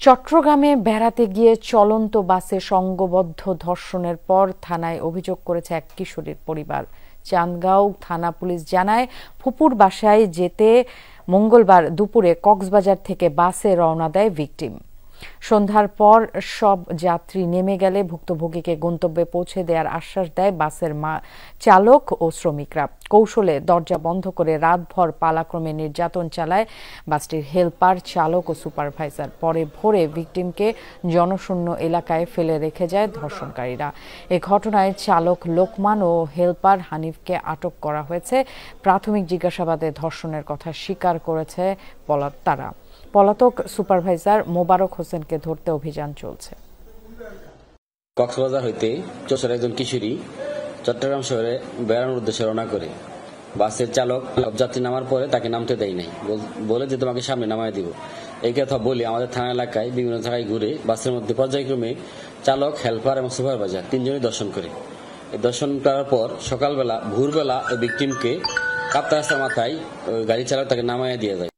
চট্টগ্রামে বেড়াতে গিয়ে চলন্ত বাসে সংঘবদ্ধ ধর্ষণের পর থানায় অভিযোগ করেছে এক কিশোরীর পরিবার। চান্দগাঁও থানা পুলিশ জানায়, ফুপুর বাসায় যেতে মঙ্গলবার দুপুরে কক্সবাজার থেকে বাসে রওনা দেয় ভিকটিম। সন্ধ্যার পর সব যাত্রী নেমে গেলে ভুক্তভোগীকে গন্তব্যে পৌঁছে দেওয়ার আশ্বাস দেয় বাসের চালক ও শ্রমিকরা। কৌশলে দরজা বন্ধ করে রাতভর পালাক্রমে নির্যাতন চালায় বাসটির হেলপার, চালক ও সুপারভাইজার। পরে ভোরে ভিকটিমকে জনশূন্য এলাকায় ফেলে রেখে যায় ধর্ষণকারীরা। এ ঘটনায় চালক লোকমান ও হেলপার হানিফকে আটক করা হয়েছে। প্রাথমিক জিজ্ঞাসাবাদে ধর্ষণের কথা স্বীকার করেছে তারা। পলাতক সুপারভাইজার মোবারক হোসেনকে ধরতে অভিযান চলছে। কক্সবাজার হইতে চোষের একজন কিশোরী চট্টগ্রাম শহরে বেড়ানোর উদ্দেশ্যে রওনা করে। বাসের চালক যাত্রী নামার পরে তাকে নামতে দেয় নাই, বলে যে তোমাকে সামনে নামায় দিব। এই কথা বলে আমাদের থানা এলাকায় বিভিন্ন জায়গায় ঘুরে বাসের মধ্যে পর্যায়ক্রমে চালক, হেল্পার এবং সুপারভাইজার তিনজনই দর্শন করে। এই দর্শন করার পর সকালবেলা ভোরবেলা ওই ভিকটিমকে কাপ্তাই রাস্তার মাথায় গাড়ি চালক তাকে নামাইয়া দিয়ে যায়।